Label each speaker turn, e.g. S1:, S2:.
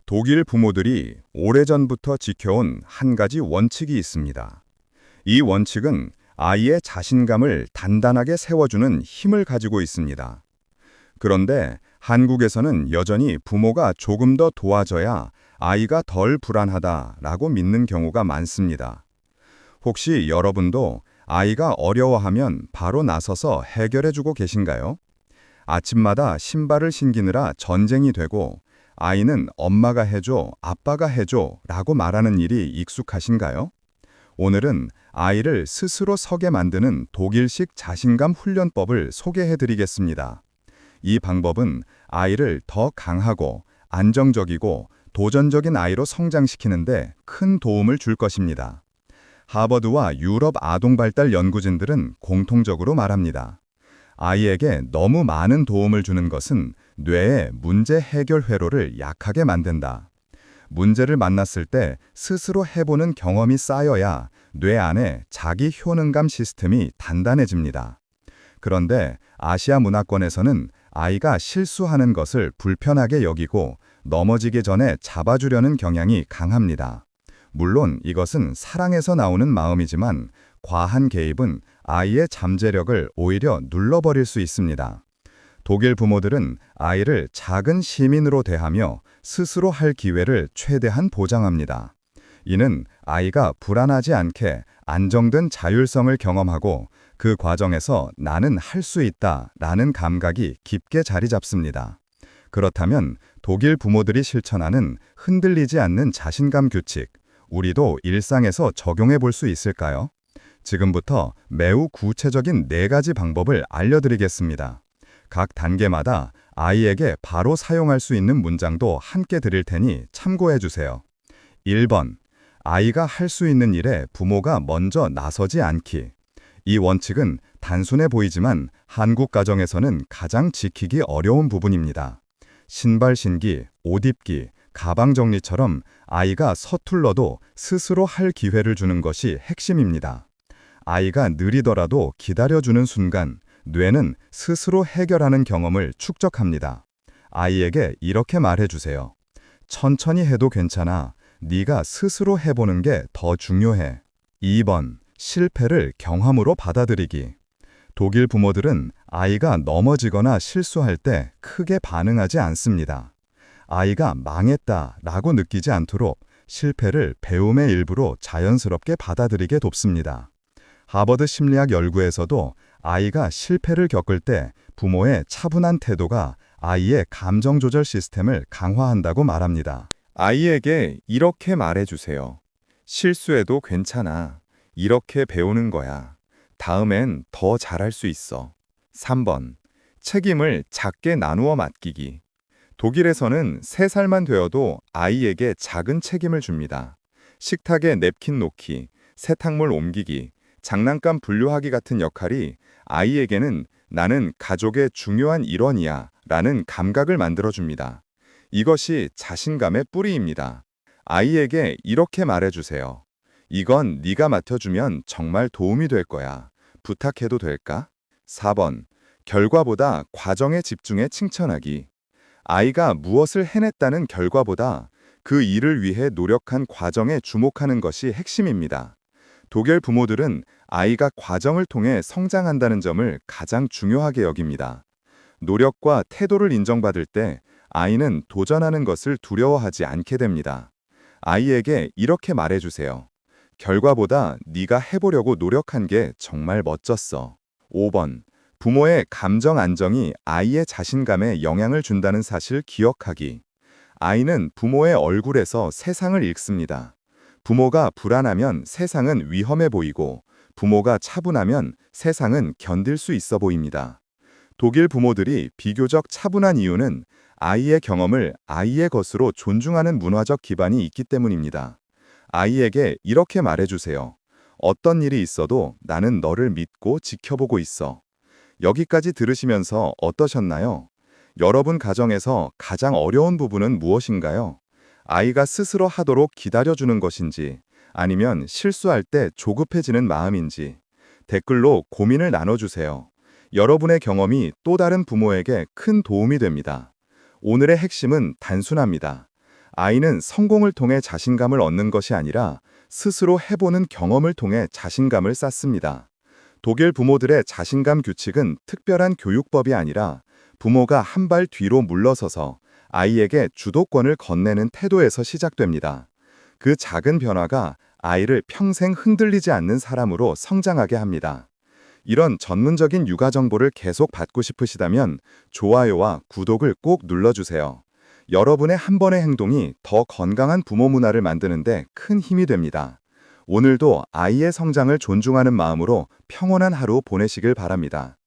S1: 독일 부모들이 오래전부터 지켜온 한 가지 원칙이 있습니다. 이 원칙은 아이의 자신감을 단단하게 세워주는 힘을 가지고 있습니다. 그런데 한국에서는 여전히 부모가 조금 더 도와줘야 아이가 덜 불안하다라고 믿는 경우가 많습니다. 혹시 여러분도 아이가 어려워하면 바로 나서서 해결해주고 계신가요? 아침마다 신발을 신기느라 전쟁이 되고 아이는 엄마가 해줘, 아빠가 해줘 라고 말하는 일이 익숙하신가요? 오늘은 아이를 스스로 서게 만드는 독일식 자신감 훈련법을 소개해 드리겠습니다. 이 방법은 아이를 더 강하고 안정적이고 도전적인 아이로 성장시키는데 큰 도움을 줄 것입니다. 하버드와 유럽 아동발달 연구진들은 공통적으로 말합니다. 아이에게 너무 많은 도움을 주는 것은 뇌의 문제 해결 회로를 약하게 만든다. 문제를 만났을 때 스스로 해보는 경험이 쌓여야 뇌 안에 자기 효능감 시스템이 단단해집니다. 그런데 아시아 문화권에서는 아이가 실수하는 것을 불편하게 여기고 넘어지기 전에 잡아주려는 경향이 강합니다. 물론 이것은 사랑에서 나오는 마음이지만 과한 개입은 아이의 잠재력을 오히려 눌러버릴 수 있습니다. 독일 부모들은 아이를 작은 시민으로 대하며 스스로 할 기회를 최대한 보장합니다. 이는 아이가 불안하지 않게 안정된 자율성을 경험하고 그 과정에서 나는 할 수 있다라는 감각이 깊게 자리 잡습니다. 그렇다면 독일 부모들이 실천하는 흔들리지 않는 자신감 규칙, 우리도 일상에서 적용해 볼 수 있을까요? 지금부터 매우 구체적인 4가지 방법을 알려드리겠습니다. 각 단계마다 아이에게 바로 사용할 수 있는 문장도 함께 드릴 테니 참고해 주세요. 1번. 아이가 할 수 있는 일에 부모가 먼저 나서지 않기. 이 원칙은 단순해 보이지만 한국 가정에서는 가장 지키기 어려운 부분입니다. 신발 신기, 옷 입기, 가방 정리처럼 아이가 서툴러도 스스로 할 기회를 주는 것이 핵심입니다. 아이가 느리더라도 기다려주는 순간 뇌는 스스로 해결하는 경험을 축적합니다. 아이에게 이렇게 말해주세요. 천천히 해도 괜찮아. 네가 스스로 해보는 게 더 중요해. 2번. 실패를 경험으로 받아들이기. 독일 부모들은 아이가 넘어지거나 실수할 때 크게 반응하지 않습니다. 아이가 망했다라고 느끼지 않도록 실패를 배움의 일부로 자연스럽게 받아들이게 돕습니다. 하버드 심리학 연구에서도 아이가 실패를 겪을 때 부모의 차분한 태도가 아이의 감정 조절 시스템을 강화한다고 말합니다. 아이에게 이렇게 말해주세요. 실수해도 괜찮아. 이렇게 배우는 거야. 다음엔 더 잘할 수 있어. 3번. 책임을 작게 나누어 맡기기. 독일에서는 3살만 되어도 아이에게 작은 책임을 줍니다. 식탁에 냅킨 놓기, 세탁물 옮기기, 장난감 분류하기 같은 역할이 아이에게는 나는 가족의 중요한 일원이야 라는 감각을 만들어줍니다. 이것이 자신감의 뿌리입니다. 아이에게 이렇게 말해주세요. 이건 네가 맡아주면 정말 도움이 될 거야. 부탁해도 될까? 4번. 결과보다 과정에 집중해 칭찬하기. 아이가 무엇을 해냈다는 결과보다 그 일을 위해 노력한 과정에 주목하는 것이 핵심입니다. 독일 부모들은 아이가 과정을 통해 성장한다는 점을 가장 중요하게 여깁니다. 노력과 태도를 인정받을 때 아이는 도전하는 것을 두려워하지 않게 됩니다. 아이에게 이렇게 말해주세요. 결과보다 네가 해보려고 노력한 게 정말 멋졌어. 5번. 부모의 감정 안정이 아이의 자신감에 영향을 준다는 사실 기억하기. 아이는 부모의 얼굴에서 세상을 읽습니다. 부모가 불안하면 세상은 위험해 보이고 부모가 차분하면 세상은 견딜 수 있어 보입니다. 독일 부모들이 비교적 차분한 이유는 아이의 경험을 아이의 것으로 존중하는 문화적 기반이 있기 때문입니다. 아이에게 이렇게 말해주세요. 어떤 일이 있어도 나는 너를 믿고 지켜보고 있어. 여기까지 들으시면서 어떠셨나요? 여러분 가정에서 가장 어려운 부분은 무엇인가요? 아이가 스스로 하도록 기다려주는 것인지, 아니면 실수할 때 조급해지는 마음인지, 댓글로 고민을 나눠주세요. 여러분의 경험이 또 다른 부모에게 큰 도움이 됩니다. 오늘의 핵심은 단순합니다. 아이는 성공을 통해 자신감을 얻는 것이 아니라 스스로 해보는 경험을 통해 자신감을 쌓습니다. 독일 부모들의 자신감 규칙은 특별한 교육법이 아니라 부모가 한 발 뒤로 물러서서 아이에게 주도권을 건네는 태도에서 시작됩니다. 그 작은 변화가 아이를 평생 흔들리지 않는 사람으로 성장하게 합니다. 이런 전문적인 육아 정보를 계속 받고 싶으시다면 좋아요와 구독을 꼭 눌러주세요. 여러분의 한 번의 행동이 더 건강한 부모 문화를 만드는데 큰 힘이 됩니다. 오늘도 아이의 성장을 존중하는 마음으로 평온한 하루 보내시길 바랍니다.